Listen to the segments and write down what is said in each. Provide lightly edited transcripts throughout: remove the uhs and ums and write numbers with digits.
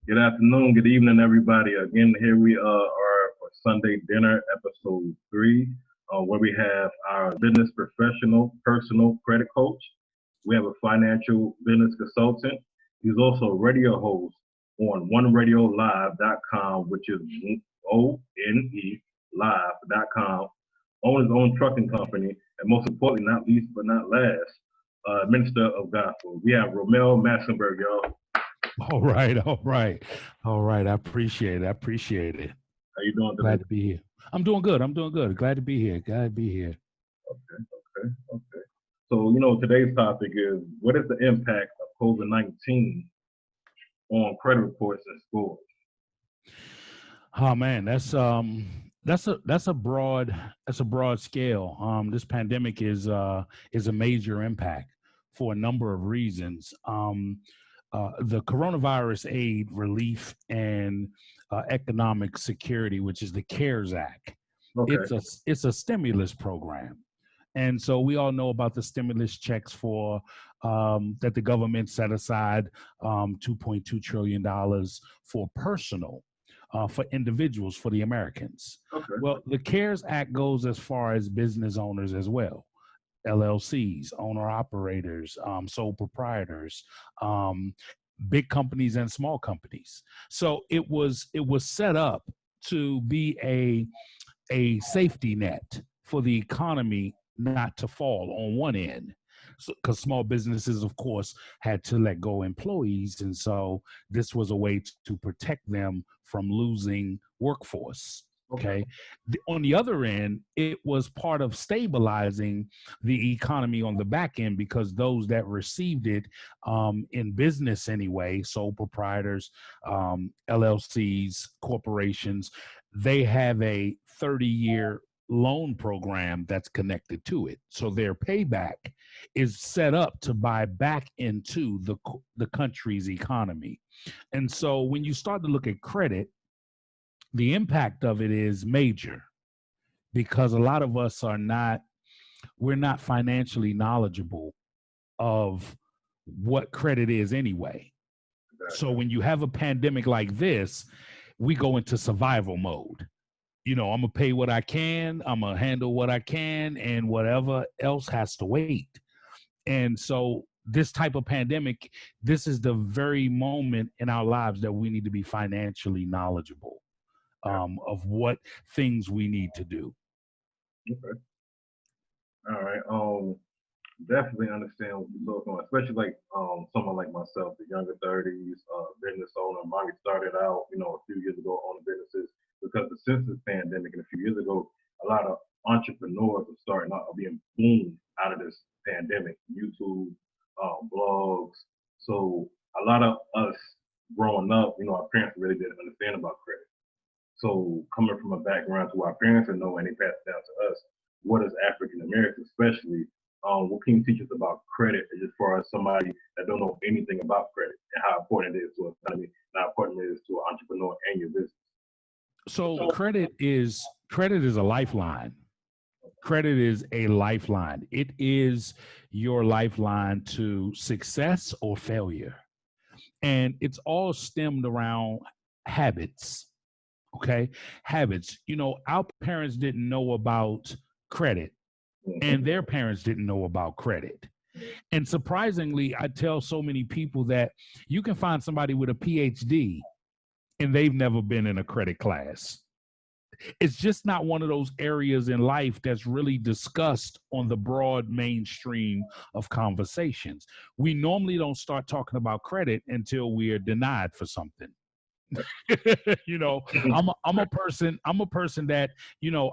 Good afternoon, good evening, everybody. Again, here we are for Sunday Dinner, episode 3, where we have our business professional, personal credit coach. We have a financial business consultant. He's also a radio host on oneradiolive.com, which is ONE live.com, owns his own trucking company, and most importantly, not least but not last, minister of gospel. We have Rhommel Massenberg, y'all. All right, all right, all right. I appreciate it. I appreciate it. How you doing Glad today? to be here. I'm doing good. I'm doing good. Glad to be here. Glad to be here. Okay. So, today's topic is what is the impact of COVID-19 on credit reports and scores? Oh man, that's a broad scale. This pandemic is a major impact for a number of reasons. The coronavirus aid relief and economic security, which is the CARES Act. Okay. It's a stimulus program. And so we all know about the stimulus checks for that the government set aside $2.2 trillion for personal, for individuals, for the Americans. Okay. Well, the CARES Act goes as far as business owners as well. LLCs, owner operators, sole proprietors, um, big companies and small companies. So it was set up to be a safety net for the economy not to fall on one end. Because small businesses, of course, had to let go employees. And so this was a way to protect them from losing workforce. Okay. Okay. On the other end, it was part of stabilizing the economy on the back end because those that received it in business anyway, sole proprietors, LLCs, corporations, they have a 30-year loan program that's connected to it. So their payback is set up to buy back into the country's economy. And so when you start to look at credit, the impact of it is major because a lot of us we're not financially knowledgeable of what credit is anyway. So Gotcha. when you have a pandemic like this, we go into survival mode. I'm gonna pay what I can, I'm gonna handle what I can, and whatever else has to wait. And so this type of pandemic, this is the very moment in our lives that we need to be financially knowledgeable Yeah. of what things we need to do. Okay. All right. Definitely understand what you're talking about, especially like someone like myself, the younger 30s, business owner. Mine started out, a few years ago owning businesses because since this pandemic and a few years ago, a lot of entrepreneurs are starting out being boomed out of this pandemic, YouTube, blogs. So a lot of us growing up, our parents really didn't understand about credit. So coming from a background to our parents and knowing they passed it down to us, what is African Americans especially, what can you teach us about credit as far as somebody that don't know anything about credit and how important it is to us, how important it is to an entrepreneur and your business? So credit is a lifeline. Credit is a lifeline. It is your lifeline to success or failure. And it's all stemmed around habits. Okay. Habits. Our parents didn't know about credit, and Mm-hmm. their parents didn't know about credit. And surprisingly, I tell so many people that you can find somebody with a PhD and they've never been in a credit class. It's just not one of those areas in life that's really discussed on the broad mainstream of conversations. We normally don't start talking about credit until we are denied for something. you know, I'm a person that,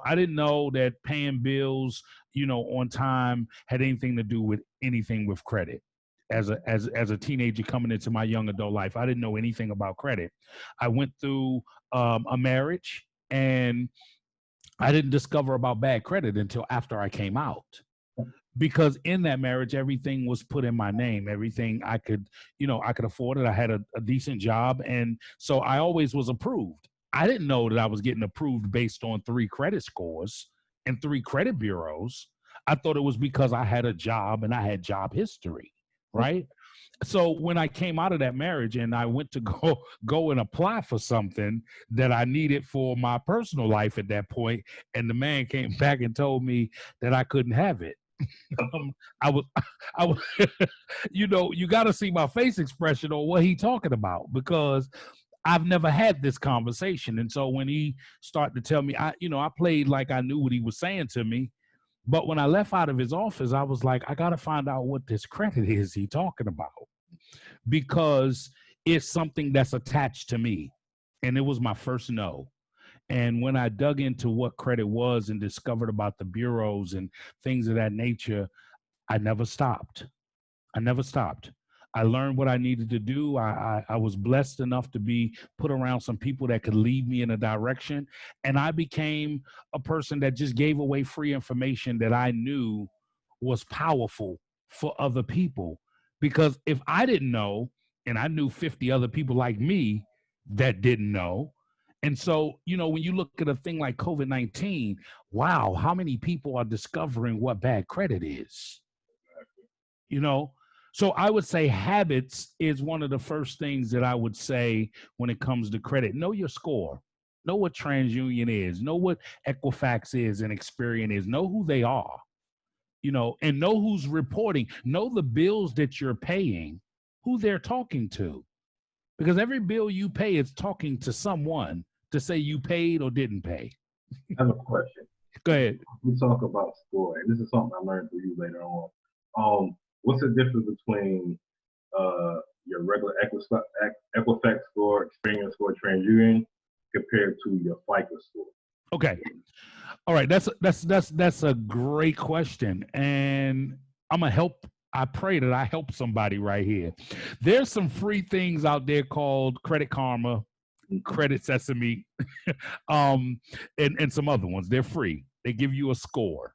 I didn't know that paying bills, on time had anything to do with anything with credit. As a teenager coming into my young adult life, I didn't know anything about credit. I went through a marriage, and I didn't discover about bad credit until after I came out. Because in that marriage, everything was put in my name. Everything I could afford it. I had a decent job, and so I always was approved. I didn't know that I was getting approved based on 3 credit scores and 3 credit bureaus. I thought it was because I had a job and I had job history, right? So when I came out of that marriage and I went to go and apply for something that I needed for my personal life at that point, and the man came back and told me that I couldn't have it. I was, I was, you got to see my face expression on what he talking about, because I've never had this conversation. And so when he started to tell me, I played like I knew what he was saying to me. But when I left out of his office, I was like, I got to find out what this credit is he talking about, because it's something that's attached to me. And it was my first no. And when I dug into what credit was and discovered about the bureaus and things of that nature, I never stopped. I never stopped. I learned what I needed to do. I was blessed enough to be put around some people that could lead me in a direction. And I became a person that just gave away free information that I knew was powerful for other people. Because if I didn't know, and I knew 50 other people like me that didn't know. And so, when you look at a thing like COVID-19, wow, how many people are discovering what bad credit is? you know so I would say habits is one of the first things that I would say when it comes to credit. Know your score, know what TransUnion is, know what Equifax is and Experian is, know who they are, and know who's reporting, know the bills that you're paying, who they're talking to, because every bill you pay is talking to someone to say you paid or didn't pay. I have a question. Go ahead. We talk about score, and this is something I learned from you later on. What's the difference between your regular Equifax score, Experian score, TransUnion, compared to your FICO score? Okay. All right. That's a great question, and I'm gonna help. I pray that I help somebody right here. There's some free things out there called Credit Karma, Credit Sesame, and some other ones. They're free. They give you a score.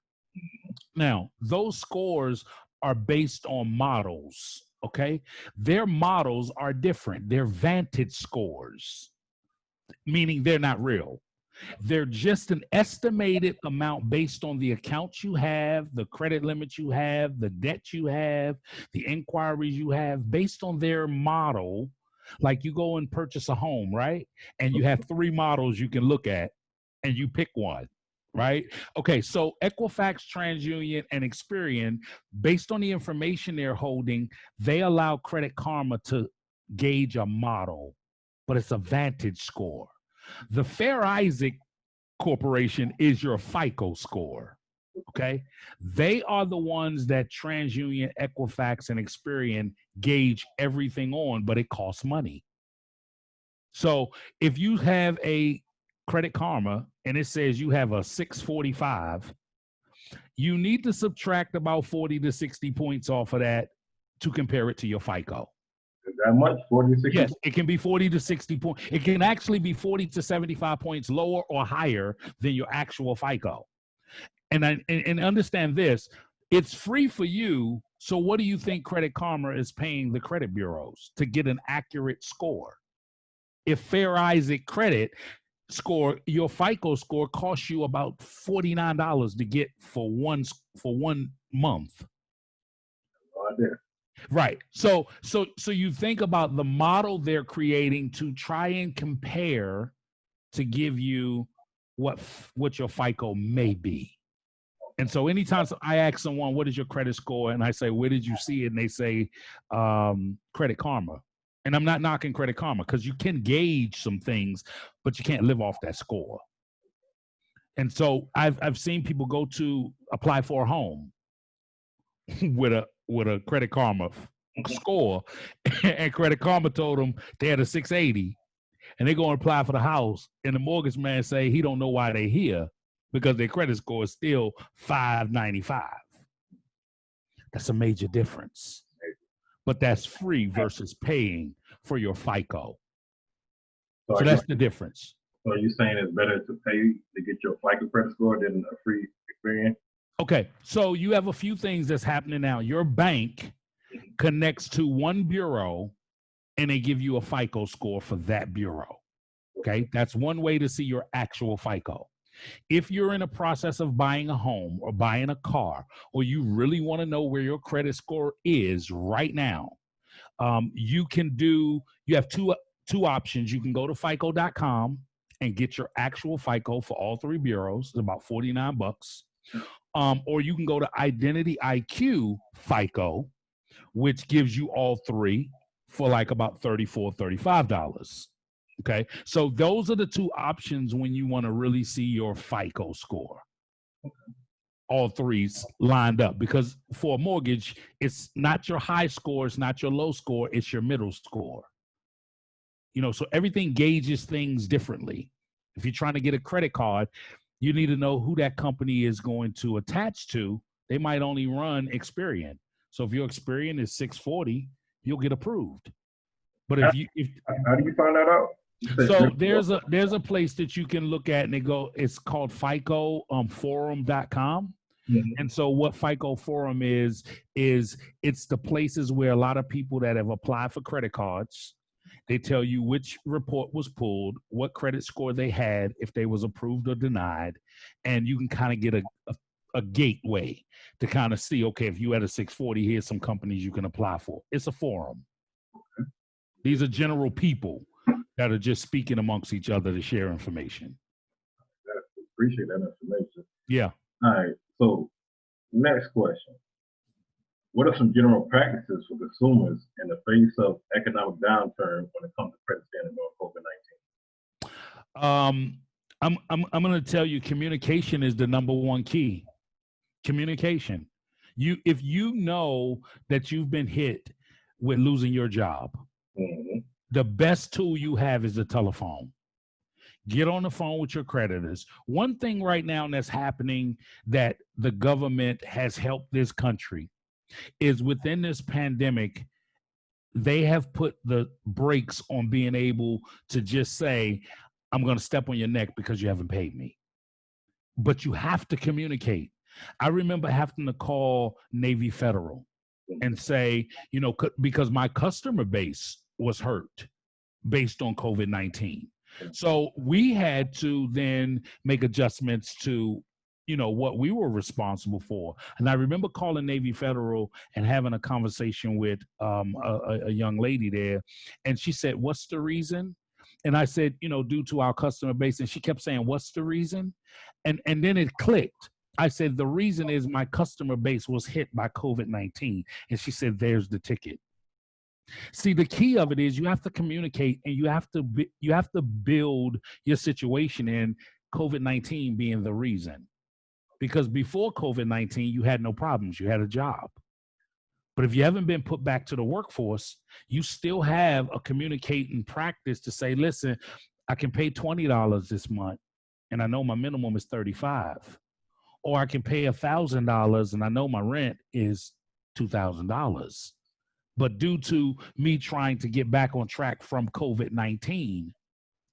Now, those scores are based on models. Okay, their models are different. They're Vantage scores, meaning they're not real. They're just an estimated amount based on the accounts you have, the credit limits you have, the debt you have, the inquiries you have, based on their model. Like you go and purchase a home, right? And you have three models you can look at and you pick one, right? Okay, so Equifax, TransUnion, and Experian, based on the information they're holding, they allow Credit Karma to gauge a model, but it's a Vantage score. The Fair Isaac Corporation is your FICO score. Okay. They are the ones that TransUnion, Equifax, and Experian gauge everything on, but it costs money. So if you have a Credit Karma and it says you have a 645, you need to subtract about 40 to 60 points off of that to compare it to your FICO. That much? 40 to 60? Yes, it can be 40 to 60 points. It can actually be 40 to 75 points lower or higher than your actual FICO. And understand this, it's free for you. So what do you think Credit Karma is paying the credit bureaus to get an accurate score? If Fair Isaac Credit score, your FICO score costs you about $49 to get for one month. Right there. Right. So you think about the model they're creating to try and compare to give you what your FICO may be. And so anytime I ask someone, what is your credit score? And I say, where did you see it? And they say, Credit Karma. And I'm not knocking Credit Karma, because you can gauge some things, but you can't live off that score. And so I've seen people go to apply for a home with a Credit Karma score, and Credit Karma told them they had a 680, and they go and apply for the house, and the mortgage man say he don't know why they here, because their credit score is still 595. That's a major difference. But that's free versus paying for your FICO. So that's the difference. So are you saying it's better to pay to get your FICO credit score than a free Experian? Okay, so you have a few things that's happening now. Your bank connects to one bureau, and they give you a FICO score for that bureau. Okay, that's one way to see your actual FICO. If you're in a process of buying a home or buying a car, or you really want to know where your credit score is right now, You have two options. You can go to FICO.com and get your actual FICO for all three bureaus. It's about $49. Or you can go to Identity IQ FICO, which gives you all three for like about $34, $35. Okay. So those are the two options when you want to really see your FICO score. All threes lined up, because for a mortgage, it's not your high score, it's not your low score, it's your middle score. So everything gauges things differently. If you're trying to get a credit card, you need to know who that company is going to attach to. They might only run Experian. So if your Experian is 640, you'll get approved. But how do you find that out? So there's a place that you can look at, and it's called FICOforum.com. Mm-hmm. And so what FICO Forum is it's the places where a lot of people that have applied for credit cards, they tell you which report was pulled, what credit score they had, if they was approved or denied, and you can kind of get a gateway to kind of see, okay, if you had a 640, here's some companies you can apply for. It's a forum. Okay. These are general people that are just speaking amongst each other to share information. Appreciate that information. Yeah. All right. So next question. What are some general practices for consumers in the face of economic downturn when it comes to credit standing on COVID-19? I'm going to tell you, communication is the number one key. Communication. If you know that you've been hit with losing your job, mm-hmm. the best tool you have is the telephone. Get on the phone with your creditors. One thing right now that's happening that the government has helped this country is within this pandemic, they have put the brakes on being able to just say, I'm going to step on your neck because you haven't paid me. But you have to communicate. I remember having to call Navy Federal and say, because my customer base was hurt based on COVID-19. So we had to then make adjustments to, what we were responsible for. And I remember calling Navy Federal and having a conversation with a young lady there. And she said, what's the reason? And I said, due to our customer base. And she kept saying, what's the reason? And then it clicked. I said, the reason is my customer base was hit by COVID-19. And she said, there's the ticket. See, the key of it is you have to communicate, and you have to build your situation in COVID-19 being the reason. Because before COVID-19, you had no problems. You had a job. But if you haven't been put back to the workforce, you still have a communicating practice to say, listen, I can pay $20 this month, and I know my minimum is $35. Or I can pay $1,000, and I know my rent is $2,000. But due to me trying to get back on track from COVID-19,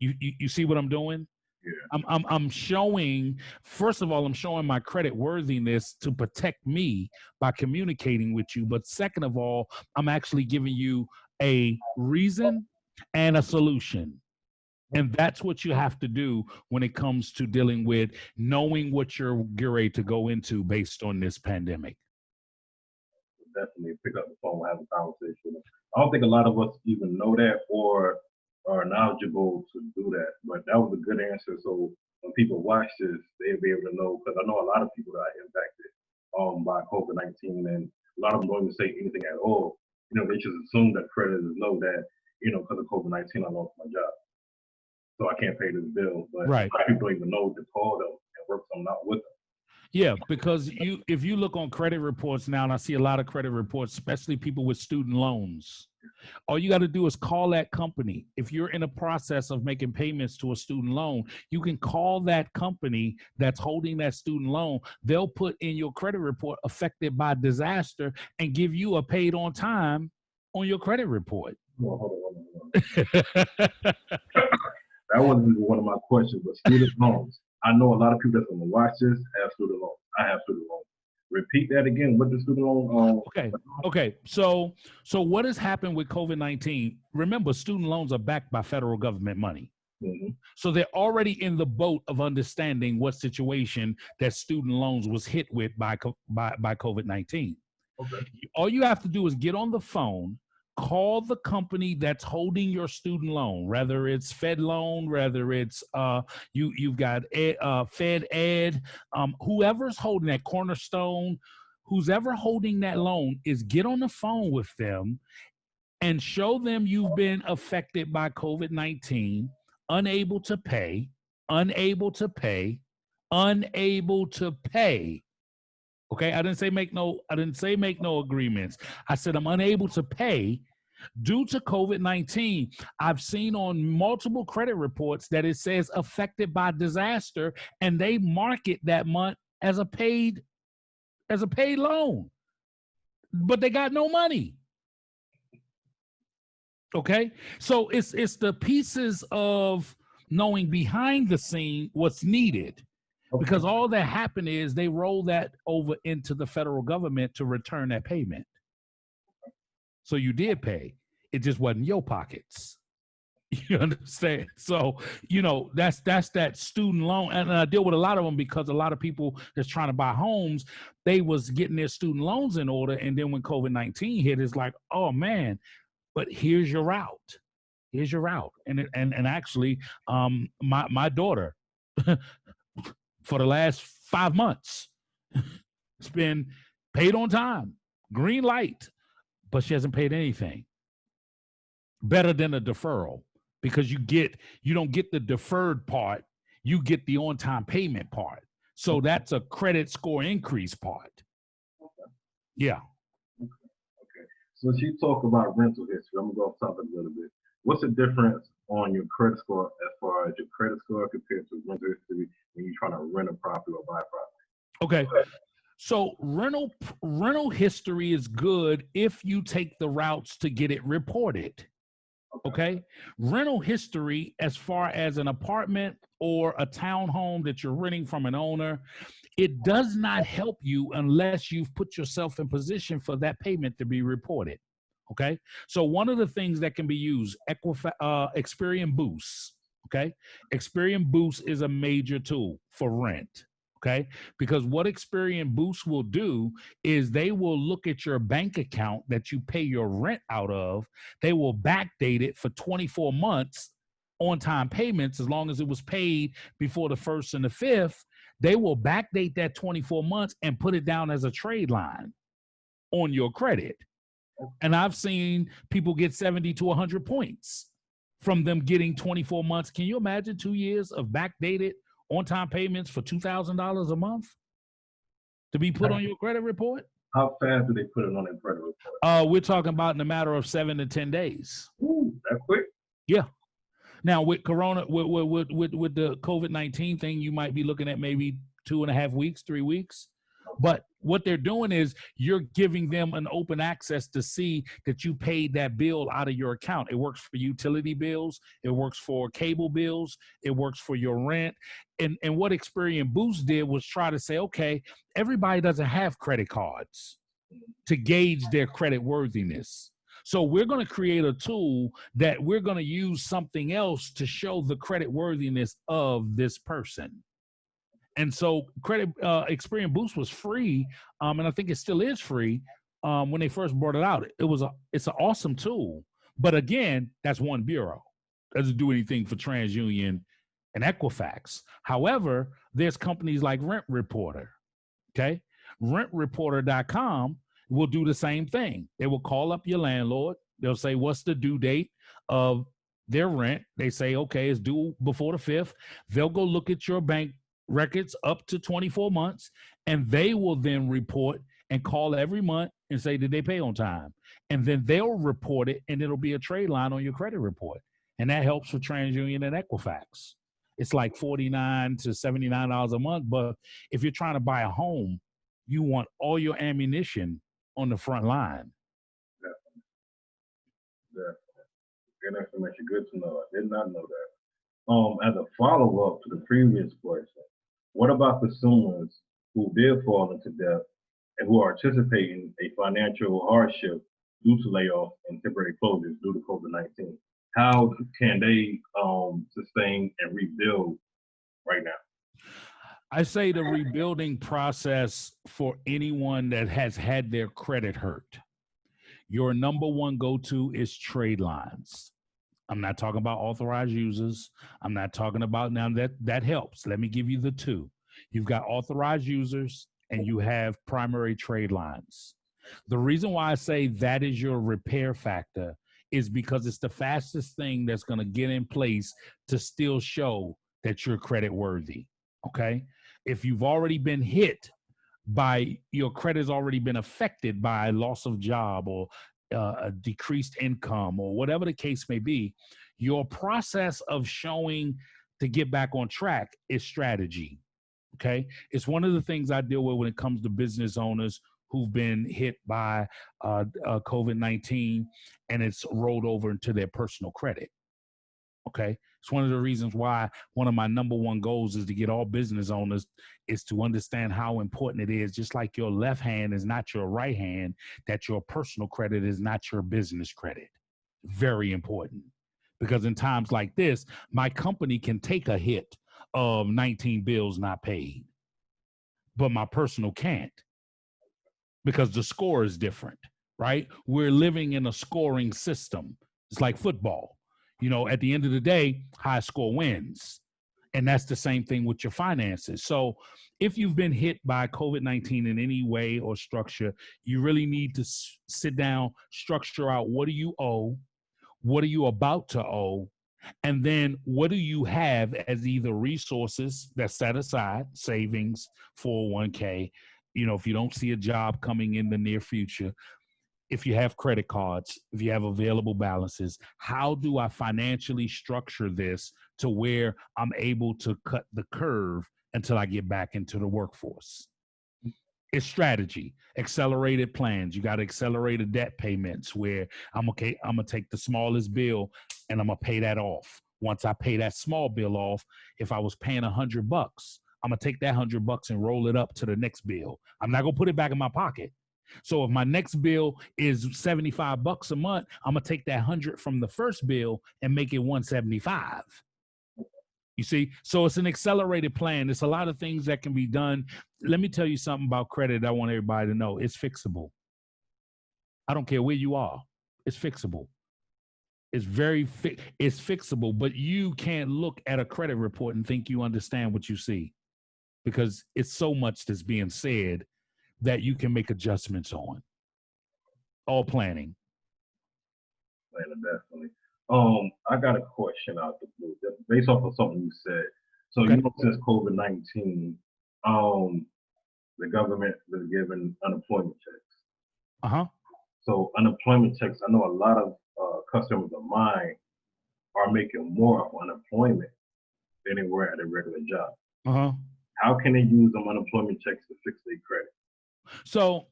you see what I'm doing? Yeah. I'm showing, first of all, I'm showing my credit worthiness to protect me by communicating with you. But second of all, I'm actually giving you a reason and a solution. And that's what you have to do when it comes to dealing with knowing what you're ready to go into based on this pandemic. Definitely pick up the phone and have a conversation. I don't think a lot of us even know that or are knowledgeable to do that, but that was a good answer. So when people watch this, they'll be able to know, because I know a lot of people that are impacted by COVID-19, and a lot of them don't even say anything at all. They just assume that creditors know that, because of COVID-19, I lost my job, so I can't pay this bill. But right. A lot of people don't even know to call them and work something out with them. Yeah, because if you look on credit reports now, and I see a lot of credit reports, especially people with student loans, all you got to do is call that company. If you're in a process of making payments to a student loan, you can call that company that's holding that student loan. They'll put in your credit report affected by disaster and give you a paid on time on your credit report. Well, hold on. That wasn't even one of my questions, but student loans. I know a lot of people that's going to watch this have student loans. I have student loans. Repeat that again. What the student loan? Okay. So what has happened with COVID-19? Remember, student loans are backed by federal government money. Mm-hmm. So they're already in the boat of understanding what situation that student loans was hit with by COVID-19. Okay. All you have to do is get on the phone, call the company that's holding your student loan, whether it's Fed loan, whether it's you've got Fed Ed, whoever's holding that, Cornerstone, who's ever holding that loan, is get on the phone with them and show them you've been affected by COVID-19, unable to pay, unable to pay, unable to pay. Okay, I didn't say make no agreements. I said I'm unable to pay due to COVID-19. I've seen on multiple credit reports that it says affected by disaster, and they mark it that month as a paid loan, but they got no money. Okay, so it's the pieces of knowing behind the scene what's needed. Because all that happened is they roll that over into the federal government to return that payment. So you did pay. It just wasn't your pockets. You understand? So, that's that student loan. And I deal with a lot of them because a lot of people that's trying to buy homes, they was getting their student loans in order. And then when COVID-19 hit, it's like, oh man, but here's your route. Here's your route. And actually, my daughter, for the last 5 months, it's been paid on time, green light, but she hasn't paid anything. Better than a deferral, because you don't get the deferred part, you get the on-time payment part. So that's a credit score increase part. Yeah. Okay. So she talked about rental history. I'm gonna go off topic a little bit. What's the difference on your credit score as far as your credit score compared to rental history when you're trying to rent a property or buy a property? Okay. So rental history is good if you take the routes to get it reported. Okay. Rental history, as far as an apartment or a townhome that you're renting from an owner, it does not help you unless you've put yourself in position for that payment to be reported. Okay. So one of the things that can be used, Experian Boost. Okay. Experian Boost is a major tool for rent. Okay. Because what Experian Boost will do is they will look at your bank account that you pay your rent out of. They will backdate it for 24 months on time payments. As long as it was paid before the 1st and the 5th, they will backdate that 24 months and put it down as a trade line on your credit. And I've seen people get 70 to 100 points from them getting 24 months. Can you imagine 2 years of backdated on-time payments for $2,000 a month to be put on your credit report? How fast do they put it on their credit report? We're talking about in a matter of 7 to 10 days. Ooh, that quick? Yeah. Now with Corona, with the COVID-19 thing, you might be looking at maybe 2.5 weeks, 3 weeks. But what they're doing is you're giving them an open access to see that you paid that bill out of your account. It works for utility bills. It works for cable bills. It works for your rent. And what Experian Boost did was try to say, okay, everybody doesn't have credit cards to gauge their credit worthiness. So we're going to create a tool that we're going to use something else to show the credit worthiness of this person. And so Experian Boost was free, and I think it still is free when they first brought it out. It's an awesome tool. But again, that's one bureau. Doesn't do anything for TransUnion and Equifax. However, there's companies like Rent Reporter. Okay? RentReporter.com will do the same thing. They will call up your landlord. They'll say, what's the due date of their rent? They say, okay, it's due before the 5th. They'll go look at your bank records up to 24 months, and they will then report and call every month and say, did they pay on time? And then they'll report it, and it'll be a trade line on your credit report. And that helps for TransUnion and Equifax. It's like $49 to $79 a month. But if you're trying to buy a home, you want all your ammunition on the front line. Definitely. Good information. Good to know. I did not know that. As a follow-up to the previous question, what about consumers who did fall into debt and who are anticipating a financial hardship due to layoffs and temporary closures due to COVID-19? How can they sustain and rebuild right now? I say the rebuilding process for anyone that has had their credit hurt, Your number one go-to is trade lines. I'm not talking about authorized users. I'm not talking about now that helps. Let me give you the two. You've got authorized users and you have primary trade lines. The reason why I say that is your repair factor is because it's the fastest thing that's going to get in place to still show that you're credit worthy. Okay. If you've already been hit by your credit's already been affected by loss of job or a decreased income or whatever the case may be, your process of showing to get back on track is strategy. Okay. It's one of the things I deal with when it comes to business owners who've been hit by COVID-19 and it's rolled over into their personal credit. Okay. It's one of the reasons why one of my number one goals is to get all business owners is to understand how important it is, just like your left hand is not your right hand, that your personal credit is not your business credit. Very important. Because in times like this, my company can take a hit of 19 bills not paid, but my personal can't because the score is different, right? We're living in a scoring system. It's like football. You know, at the end of the day, high score wins. And that's the same thing with your finances. So if you've been hit by COVID-19 in any way or structure, you really need to sit down, structure out what do you owe, what are you about to owe, and then what do you have as either resources that's set aside, savings, 401k, you know, if you don't see a job coming in the near future, if you have credit cards, if you have available balances, how do I financially structure this to where I'm able to cut the curve until I get back into the workforce? It's strategy, accelerated plans. You got accelerated debt payments where I'm going to take the smallest bill and I'm going to pay that off. Once I pay that small bill off, if I was paying $100, I'm going to take that $100 and roll it up to the next bill. I'm not going to put it back in my pocket. So if my next bill is $75 a month, I'm going to take that 100 from the first bill and make it 175. You see, so it's an accelerated plan. There's a lot of things that can be done. Let me tell you something about credit I want everybody to know. It's fixable. I don't care where you are. It's fixable. It's it's fixable, but you can't look at a credit report and think you understand what you see because it's so much that's being said that you can make adjustments on. All planning. Definitely. I got a question out the blue, based off of something you said. So Okay. you know, since COVID-19, the government was giving unemployment checks. Uh-huh. So unemployment checks, I know a lot of customers of mine are making more of unemployment than they were at a regular job. Uh-huh. How can they use them unemployment checks to fix their credit? So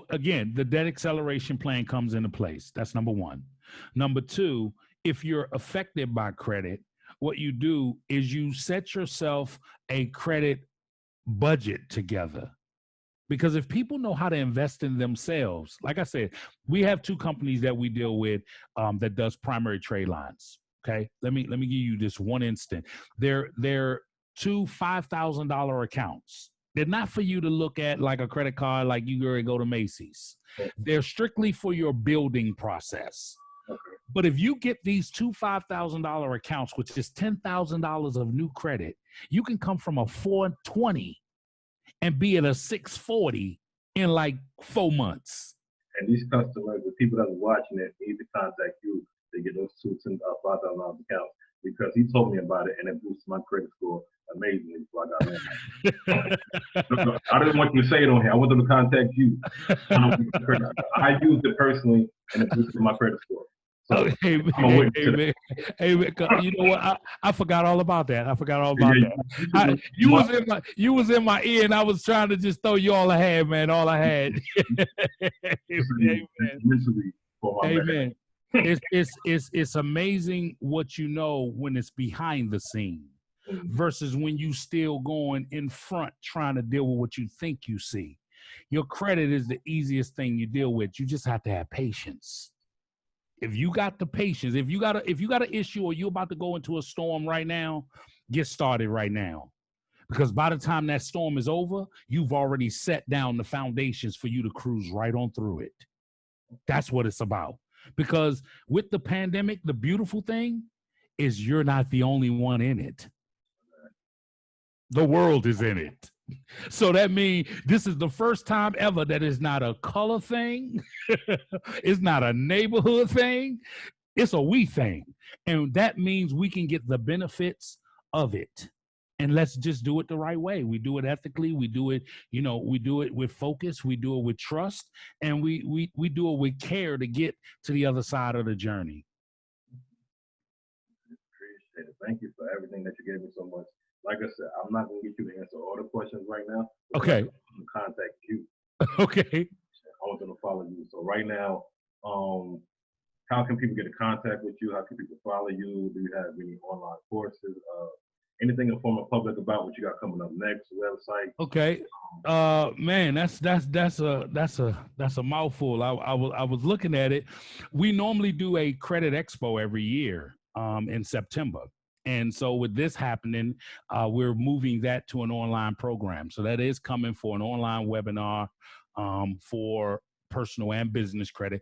again, the debt acceleration plan comes into place. That's number one. Number two, if you're affected by credit, what you do is you set yourself a credit budget together. Because if people know how to invest in themselves, like I said, we have two companies that we deal with that does primary trade lines. Okay, let me give you this one instant. They're two $5,000 accounts. They're not for you to look at like a credit card, like you go to Macy's. They're strictly for your building process. Okay. But if you get these two $5,000 accounts, which is $10,000 of new credit, you can come from a 420 and be at a 640 in like 4 months. And these customers, the people that are watching it, need to contact you to get those $5,000 accounts because he told me about it and it boosted my credit score amazingly before I got in. I didn't want you to say it on here. I want them to contact you. I used it personally and it boosted my credit score. So hey, man, you know what? I forgot all about that. You was in my ear, and I was trying to just throw you all I had, man. All I had. Amen. It's amazing what you know when it's behind the scene versus when you still going in front trying to deal with what you think you see. Your credit is the easiest thing you deal with. You just have to have patience. If you got the patience, if you got an issue or you're about to go into a storm right now, get started right now. Because by the time that storm is over, you've already set down the foundations for you to cruise right on through it. That's what it's about. Because with the pandemic, the beautiful thing is you're not the only one in it. The world is in it. So that means this is the first time ever that it's not a color thing. It's not a neighborhood thing. It's a we thing. And that means we can get the benefits of it. And let's just do it the right way. We do it ethically. We do it, we do it with focus. We do it with trust. And we do it with care to get to the other side of the journey. Appreciate it. Thank you for everything that you gave me so much. Like I said, I'm not going to get you to answer all the questions right now. Okay. I'm going to contact you. Okay. I want them to follow you. So right now, how can people get in contact with you? How can people follow you? Do you have any online courses? Anything inform the public about what you got coming up next? Website? Okay. Man, that's a mouthful. I was looking at it. We normally do a credit expo every year in September. And so with this happening, we're moving that to an online program. So that is coming for an online webinar for personal and business credit.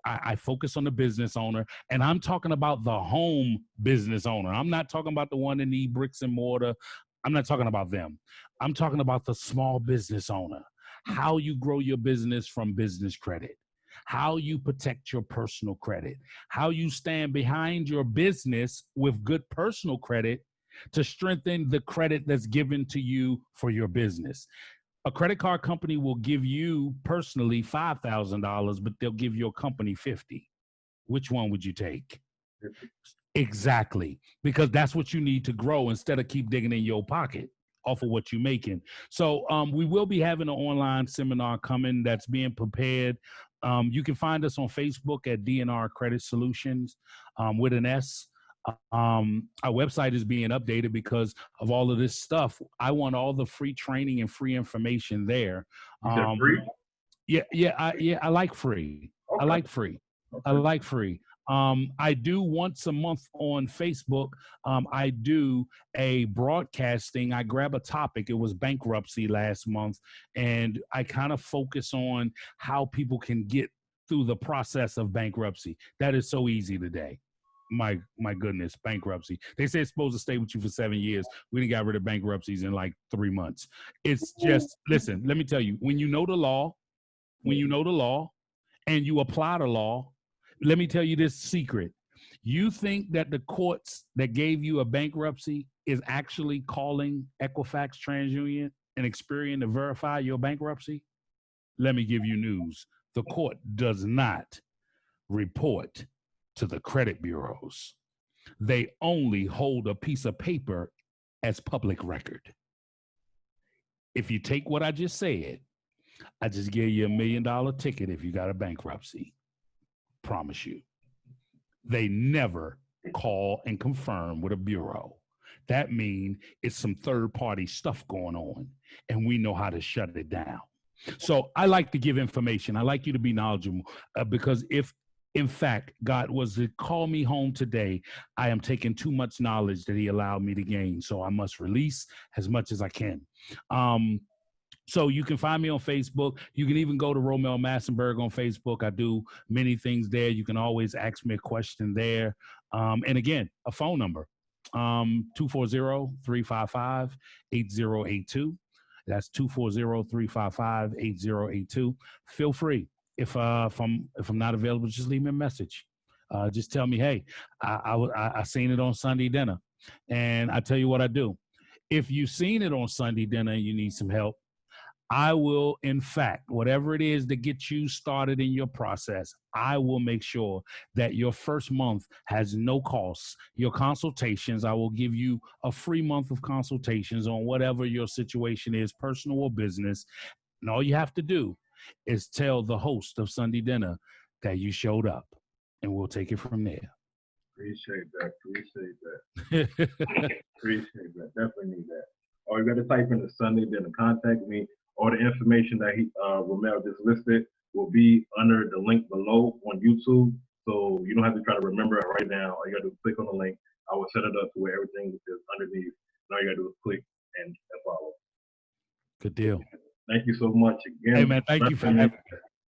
I focus on the business owner, and I'm talking about the home business owner. I'm not talking about the one that need bricks and mortar. I'm not talking about them. I'm talking about the small business owner, how you grow your business from business credit, how you protect your personal credit, how you stand behind your business with good personal credit to strengthen the credit that's given to you for your business. A credit card company will give you personally $5,000, but they'll give your company $50,000. Which one would you take? Exactly, because that's what you need to grow instead of keep digging in your pocket off of what you're making. So we will be having an online seminar coming that's being prepared. You can find us on Facebook at DNR Credit Solutions with an S. Our website is being updated because of all of this stuff. I want all the free training and free information there. Free? I like free. Okay. I like free. Okay. I like free. I do once a month on Facebook. I do a broadcasting. I grab a topic. It was bankruptcy last month, and I kind of focus on how people can get through the process of bankruptcy. That is so easy today. My goodness, bankruptcy. They say it's supposed to stay with you for 7 years. We done got rid of bankruptcies in like 3 months. It's just, listen, let me tell you, when you know the law and you apply the law, let me tell you this secret. You think that the courts that gave you a bankruptcy is actually calling Equifax TransUnion and Experian to verify your bankruptcy? Let me give you news. The court does not report to the credit bureaus. They only hold a piece of paper as public record. If you take what I just said, I just gave you $1 million ticket if you got a bankruptcy. Promise you. They never call and confirm with a bureau. That means it's some third-party stuff going on, and we know how to shut it down. So I like to give information. I like you to be knowledgeable because if, in fact, God was to call me home today, I am taking too much knowledge that he allowed me to gain. So I must release as much as I can. So you can find me on Facebook. You can even go to Rhommel Massenberg on Facebook. I do many things there. You can always ask me a question there. And again, a phone number, 240-355-8082. That's 240-355-8082. Feel free. If I'm not available, just leave me a message. Just tell me, hey, I seen it on Sunday dinner. And I tell you what I do. If you've seen it on Sunday dinner and you need some help, I will, in fact, whatever it is that gets you started in your process, I will make sure that your first month has no costs. Your consultations, I will give you a free month of consultations on whatever your situation is, personal or business. And all you have to do is tell the host of Sunday Dinner that you showed up, and we'll take it from there. Appreciate that. Appreciate that. Definitely need that. Or you got to type in the Sunday Dinner. Contact me. All the information that Rhommel just listed will be under the link below on YouTube. So you don't have to try to remember it right now. All you got to do is click on the link. I will set it up to where everything is underneath. And all you got to do is click and follow. Good deal. Thank you so much again. Hey, man, thank you for having me.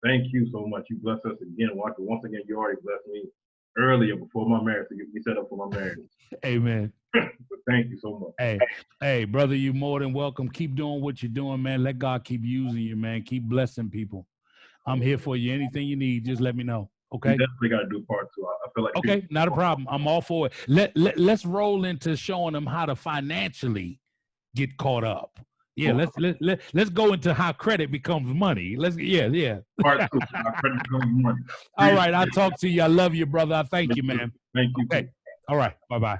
Thank you so much. You blessed us again. Once again, you already blessed me earlier before my marriage to get me set up for my marriage. Amen. But thank you so much. Hey, brother, you more than welcome. Keep doing what you're doing, man. Let God keep using you, man. Keep blessing people. I'm here for you. Anything you need, just let me know. Okay. We definitely got to do part two. I feel like okay, not a problem. I'm all for it. Let's roll into showing them how to financially get caught up. Yeah, let's go into how credit becomes money. Yeah. Part two. How credit becomes money. All right, I'll talk to you. I love you, brother. I thank you, man. Thank you. Okay. All right. Bye-bye.